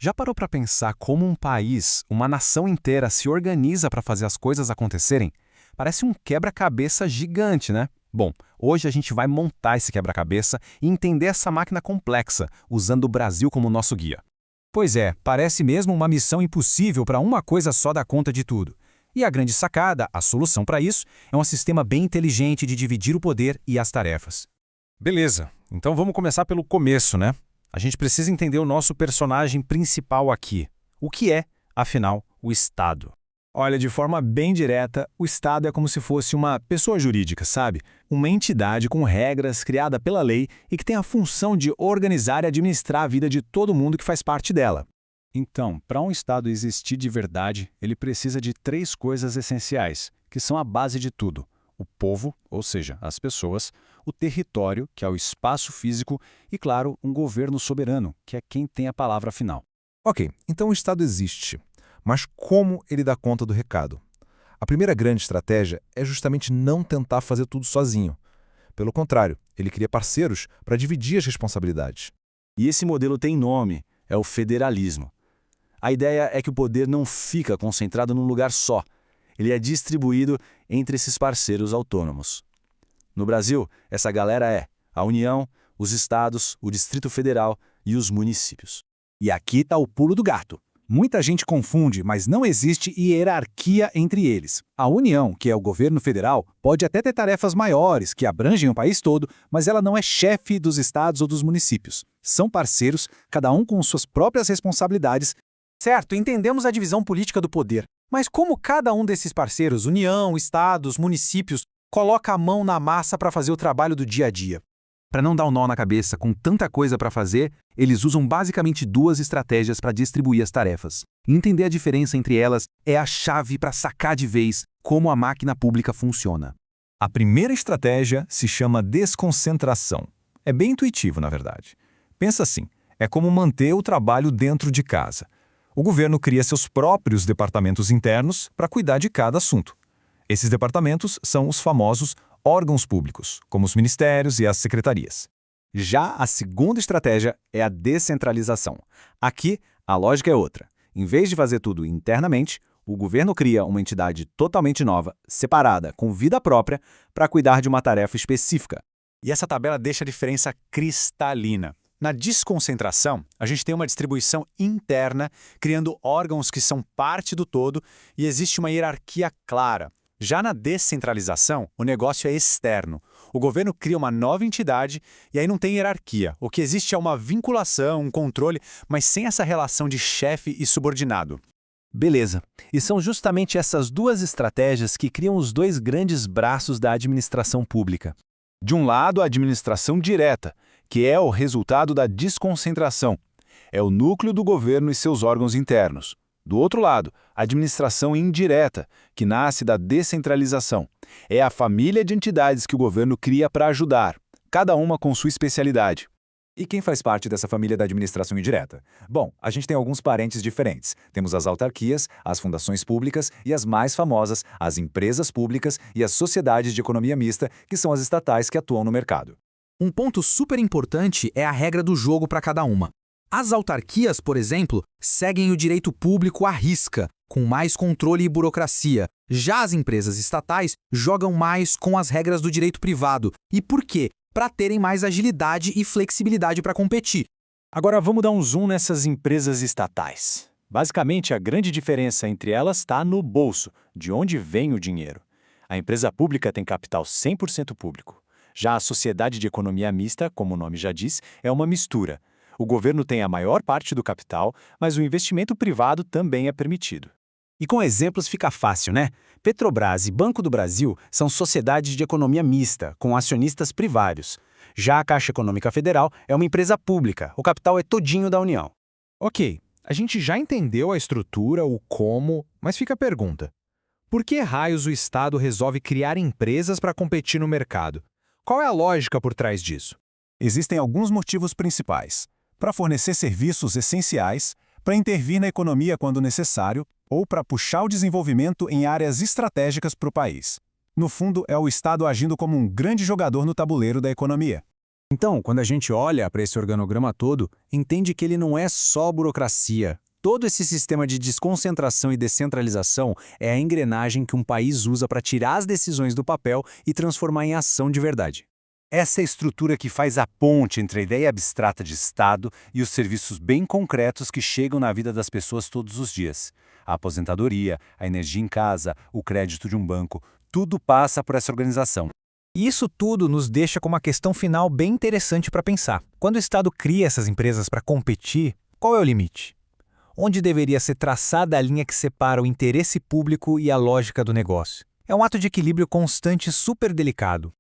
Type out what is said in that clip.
Já parou para pensar como um país, uma nação inteira se organiza para fazer as coisas acontecerem? Parece um quebra-cabeça gigante, né? Bom, hoje a gente vai montar esse quebra-cabeça e entender essa máquina complexa, usando o Brasil como nosso guia. Pois é, parece mesmo uma missão impossível para uma coisa só dar conta de tudo. E a grande sacada, a solução para isso, é um sistema bem inteligente de dividir o poder e as tarefas. Beleza, então vamos começar pelo começo, né? A gente precisa entender o nosso personagem principal aqui. O que é, afinal, o Estado? Olha, de forma bem direta, o Estado é como se fosse uma pessoa jurídica, sabe? Uma entidade com regras criada pela lei e que tem a função de organizar e administrar a vida de todo mundo que faz parte dela. Então, para um Estado existir de verdade, ele precisa de três coisas essenciais, que são a base de tudo: o povo, ou seja, as pessoas, o território, que é o espaço físico, e, claro, um governo soberano, que é quem tem a palavra final. Ok, então o Estado existe. Mas como ele dá conta do recado? A primeira grande estratégia é justamente não tentar fazer tudo sozinho. Pelo contrário, ele cria parceiros para dividir as responsabilidades. E esse modelo tem nome, é o federalismo. A ideia é que o poder não fica concentrado num lugar só. Ele é distribuído entre esses parceiros autônomos. No Brasil, essa galera é a União, os estados, o Distrito Federal e os municípios. E aqui está o pulo do gato. Muita gente confunde, mas não existe hierarquia entre eles. A União, que é o governo federal, pode até ter tarefas maiores, que abrangem o país todo, mas ela não é chefe dos estados ou dos municípios. São parceiros, cada um com suas próprias responsabilidades. Certo, entendemos a divisão política do poder. Mas como cada um desses parceiros, União, estados, municípios, coloca a mão na massa para fazer o trabalho do dia a dia? Para não dar um nó na cabeça com tanta coisa para fazer, eles usam basicamente duas estratégias para distribuir as tarefas. Entender a diferença entre elas é a chave para sacar de vez como a máquina pública funciona. A primeira estratégia se chama desconcentração. É bem intuitivo, na verdade. Pensa assim, é como manter o trabalho dentro de casa. O governo cria seus próprios departamentos internos para cuidar de cada assunto. Esses departamentos são os famosos órgãos públicos, como os ministérios e as secretarias. Já a segunda estratégia é a descentralização. Aqui, a lógica é outra. Em vez de fazer tudo internamente, o governo cria uma entidade totalmente nova, separada, com vida própria, para cuidar de uma tarefa específica. E essa tabela deixa a diferença cristalina. Na desconcentração, a gente tem uma distribuição interna, criando órgãos que são parte do todo, e existe uma hierarquia clara. Já na descentralização, o negócio é externo. O governo cria uma nova entidade e aí não tem hierarquia. O que existe é uma vinculação, um controle, mas sem essa relação de chefe e subordinado. Beleza. E são justamente essas duas estratégias que criam os dois grandes braços da administração pública. De um lado, a administração direta, que é o resultado da desconcentração. É o núcleo do governo e seus órgãos internos. Do outro lado, a administração indireta, que nasce da descentralização. É a família de entidades que o governo cria para ajudar, cada uma com sua especialidade. E quem faz parte dessa família da administração indireta? Bom, a gente tem alguns parentes diferentes. Temos as autarquias, as fundações públicas e as mais famosas, as empresas públicas e as sociedades de economia mista, que são as estatais que atuam no mercado. Um ponto super importante é a regra do jogo para cada uma. As autarquias, por exemplo, seguem o direito público à risca, com mais controle e burocracia. Já as empresas estatais jogam mais com as regras do direito privado. E por quê? Para terem mais agilidade e flexibilidade para competir. Agora vamos dar um zoom nessas empresas estatais. Basicamente, a grande diferença entre elas está no bolso, de onde vem o dinheiro. A empresa pública tem capital 100% público. Já a sociedade de economia mista, como o nome já diz, é uma mistura. O governo tem a maior parte do capital, mas o investimento privado também é permitido. E com exemplos fica fácil, né? Petrobras e Banco do Brasil são sociedades de economia mista, com acionistas privados. Já a Caixa Econômica Federal é uma empresa pública, o capital é todinho da União. Ok, a gente já entendeu a estrutura, o como, mas fica a pergunta. Por que raios o Estado resolve criar empresas para competir no mercado? Qual é a lógica por trás disso? Existem alguns motivos principais: para fornecer serviços essenciais, para intervir na economia quando necessário ou para puxar o desenvolvimento em áreas estratégicas para o país. No fundo, é o Estado agindo como um grande jogador no tabuleiro da economia. Então, quando a gente olha para esse organograma todo, entende que ele não é só burocracia. Todo esse sistema de desconcentração e descentralização é a engrenagem que um país usa para tirar as decisões do papel e transformar em ação de verdade. Essa é a estrutura que faz a ponte entre a ideia abstrata de Estado e os serviços bem concretos que chegam na vida das pessoas todos os dias. A aposentadoria, a energia em casa, o crédito de um banco, tudo passa por essa organização. E isso tudo nos deixa com uma questão final bem interessante para pensar. Quando o Estado cria essas empresas para competir, qual é o limite? Onde deveria ser traçada a linha que separa o interesse público e a lógica do negócio? É um ato de equilíbrio constante super delicado.